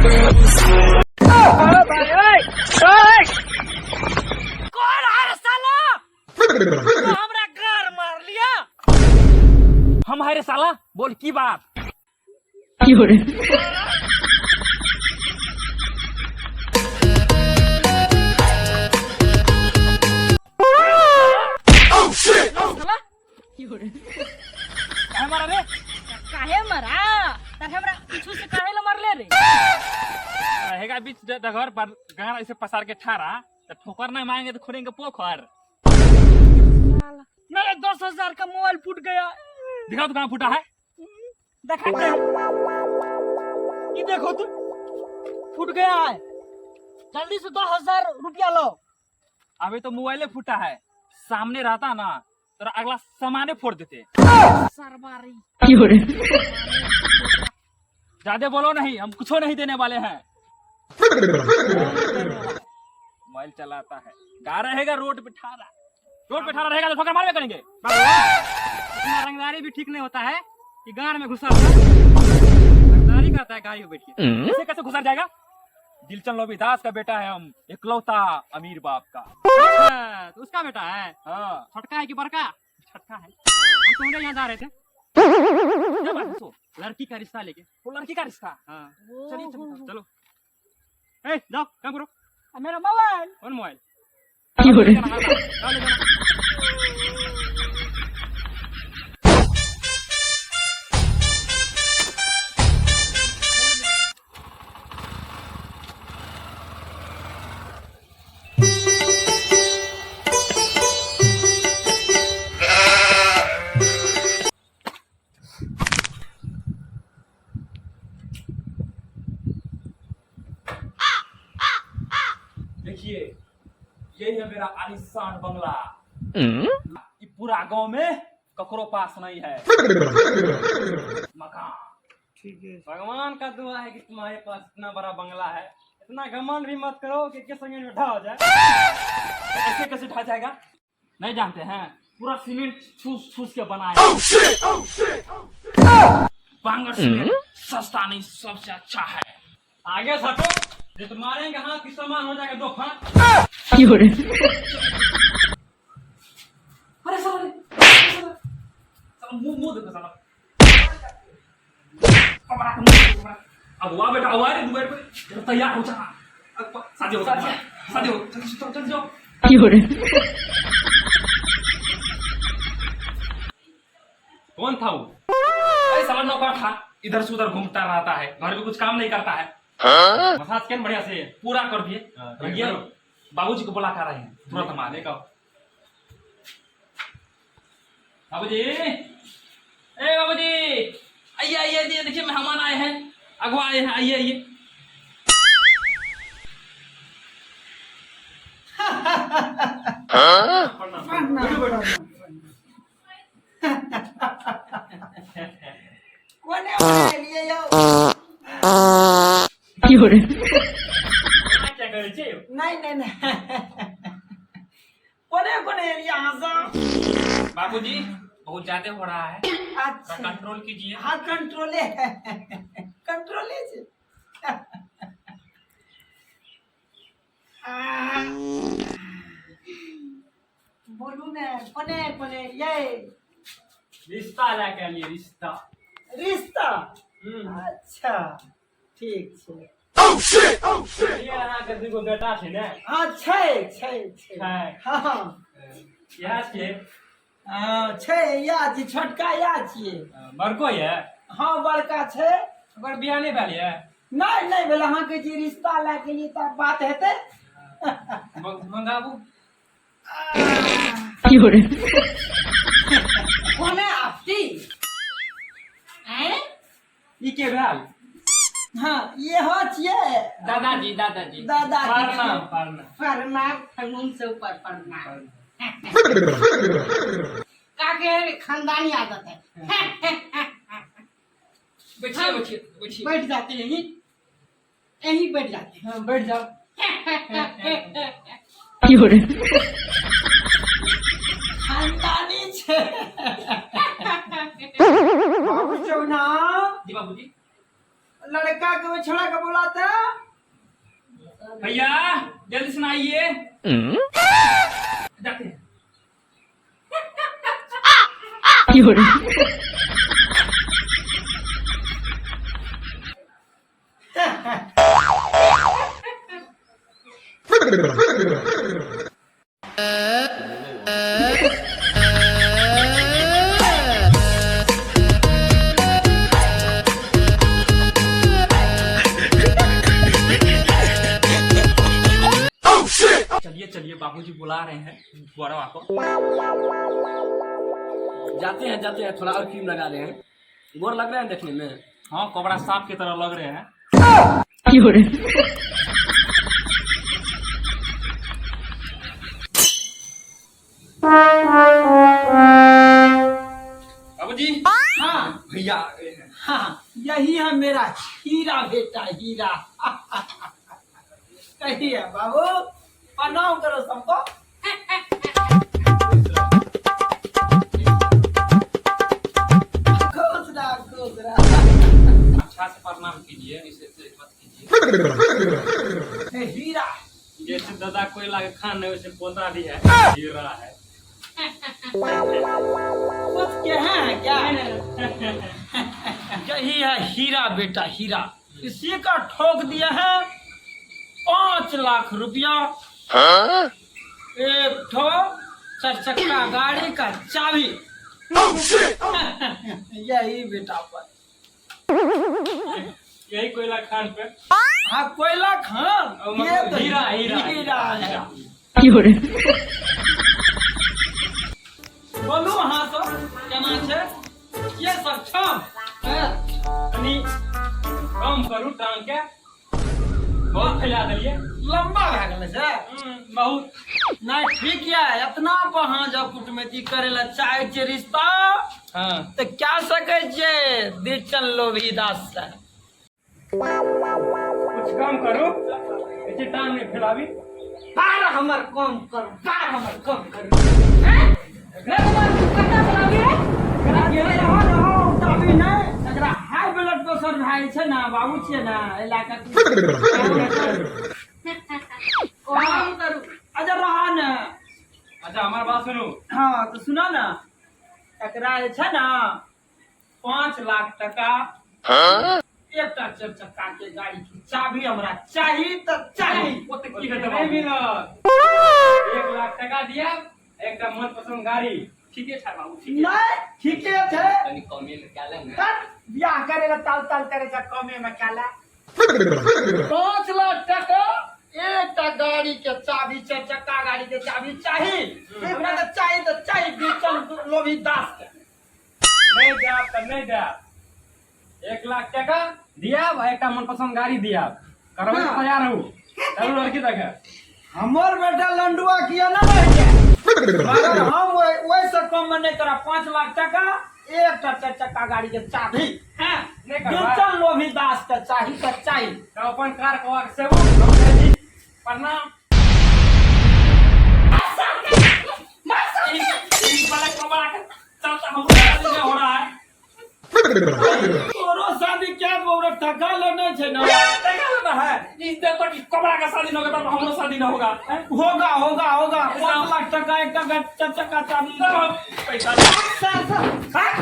कौन है साला? हमरा घर मार लिया। हम है रे साला, बोल की बात? काहे मारा रे? काहे मरा? ताके हमरा पीछू से काहे ला मारले रे? हेगा बीच डगर पर गाना ऐसे पसार के ठारा तो ठोकर नहीं मारेंगे तो खोलेंगे पोखर। साला मेरा 10,000 का मोबाइल फूट गया। दिखाओ तो कहाँ फूटा है? देखा क्या? ये देखो तो फूट गया है। जल्दी से 2,000 रुपया लो। अभी तो मोबाइले फूटा है, सामने रहता ना तो अगला सामाने फोड़ देते। सरबारी ज्यादा बोलो नहीं, हम कुछ नहीं देने वाले हैं। मोबाइल चलाता है, गा रहेगा रोड पे ठारा, रोड पे ठारा रहेगा तो ठोकर मारवे करेंगे। इतना रंगदारी भी ठीक नहीं होता है कि गाड़ में घुसा रंगदारी करता है गाड़ी में बैठ के। ऐसे कैसे घुसा जाएगा? दिलचंद लोबीदास का बेटा है हम, इकलौता अमीर बाप का। अच्छा, तो उसका बेटा है? हाँ, छोटका है कि बड़का? छठा है। हम तो यहाँ जा रहे थे। क्या बात है? सो लड़की का रिश्ता लेके। वो लड़की का रिश्ता। हाँ चलिए चलिए चलो। ए जाओ काम करो। मेरा मोबाइल। कौन मोबाइल? देखिए, यही है मेरा आलिशान बंगला। ये पूरा गांव में ककरो पास नहीं है मकान। ठीक है। भगवान का दुआ है कि तुम्हारे पास इतना बड़ा बंगला है। इतना घमंड भी मत करो कि किस संगे में ढा हो जाए। ऐसे कैसे ढा जाएगा? नहीं जानते हैं, पूरा सीमेंट ठूस ठूस के बनाया। बांगर सीमेंट सस्ता नहीं, सबसे अच्छा है। आगे सटो, जो तुम्हारे हाथ की सामान हो जाएगा 2 फांक। अरे साले, मुंह देखो साला। अब हुआ बेटा, हुआ रे दुबई पे तैयार हो जा। शादी हो, शादी हो, चल जाओ। कौन था वो? अरे साला नौकर था, इधर से उधर घूमता रहता है, घर में कुछ काम नहीं करता है। मसाज केन बढ़िया से पूरा कर दिए। बाबूजी को बुला कर रहे हैं, तुरंत हमारे का। बाबूजी, ए बाबूजी, आइए आइए, देखिए मेहमान आए हैं, अगवा आए हैं, आइए आइए। क्या करे छी? नहीं कोने यहाँ से। बाबूजी बहुत ज्यादा हो रहा है, अच्छा कंट्रोल कीजिए। हाँ कंट्रोले से। बोलू ने कोने ये रिश्ता लेके लिए रिश्ता। अच्छा ठीक छे। ये अहाँ के दूगो बेटा छै ने? हाँ छै। हाँ यह छियै? छै या छी, छोटका या छियै। बड़को ये? हाँ बड़का छै। ओकर बियाह नहीं भेल ये? नहीं भेल। अहाँ के जे रिश्ता लए के लिए तब बात हेतै। मंगाबू। कोने आपती हैं? ई के भेल? हाँ ये हो छियै दादाजी। प्रणाम फगुन से ऊपर प्रणाम। काके खानदानी आदत है। बैठिए। बैठ जाते हैं यहीं बैठ जाते हैं। हाँ, बैठ जाओ। खानदानी छे। बाबू चौना जी बाबूजी। लड़का को छोड़ा के बुलाते भैया जल्दी सुनाइए जाते हैं। चलिए चलिए बाबूजी बुला रहे हैं बुआरा को। जाते हैं थोड़ा और क्रीम लगा रहे हैं। गोर लग रहे हैं देखने में। हाँ कपड़ा साफ की तरह लग रहे हैं। बाबूजी हाँ भैया हाँ यही है मेरा हीरा बेटा हीरा। कही है बाबू प्रणाम करो सबको। खुश रहा खुश रहा। अच्छा से प्रणाम कीजिए इसे मत कीजिए। ए, हीरा जैसे दादा कोई लागे खान है वैसे पोता भी है हीरा है। कुछ के हैं क्या? यही है हीरा बेटा हीरा। इसी का ठोक दिया है 5 लाख रुपया। एक ठो 4 चक्का गाड़ी का चाबी। यही बेटा पर। यही कोयला खान पे हाँ कोयला खान और ये मतलब तो हीरा हीरा है। बोलू हाँ तो केना छै ये सब छम तनी कम करू टांग के बहुत फैला दिलिए। लंबा भए गेलै से बहुत नहीं ठीक है। इतना वहाँ जब कुटमैती करे ला चाहे छै रिश्ता हाँ तो क्या सके छै दिचन लोभी दास से। कुछ कम करो ऐसे टांग में फैलावी। बार हमर कम कर बार हमर कम कर। हाई ब्लड प्रेशर भए छै ने बाबू छियै ने इलाका अच्छा रहा ने। अच्छा हमारी बात सुनो। हाँ तो सुना ना एकरा जे छै ने 5 लाख टका एकटा 4 चक्का के गाड़ी की चाबी हमरा चाही तो चाही। ओते की करते नहीं मिलत। 1 लाख टका दिया एकटा मनपसंद गाड़ी। ठीके छै बाबू ठीक है। नहीं ठीके छै। तनी कमी में क्या लेंगे? कर बियाह करे ला ताल ताल करे छै कमे में काला 5 लाख टका एकटा गाड़ी के चाबी 4 चक्का गाड़ी के चाबी चाही। हमरा तो चाही बेचन लोभी दास के। नहीं दे तो नहीं दे। 1 लाख टका दिया एकटा मनपसंद गाड़ी दिया करबो हाँ। तैयार हो। चलो लड़की देखे हमर बेटा लंडुआ किया ना रह जाए मगर हम वैसे कम में नहीं करा। 5 लाख टका एकटा 4 चक्का गाड़ी के चाबी हैं नहीं करबा। बेचन लोभी दास के चाही तो चाही। तो अपन कार कवा के सेवा प्रणाम। ई बड़ा कमरा के चलता हम शादी में हो रहा है। तोरो शादी क्या बोल टका लेने छै ना देखा ना है इस देख पर कमरा का शादी न होगा तो हमरो शादी न होगा। होगा 5 लाख टका एकटा 4 चक्का चाबी पैसा सर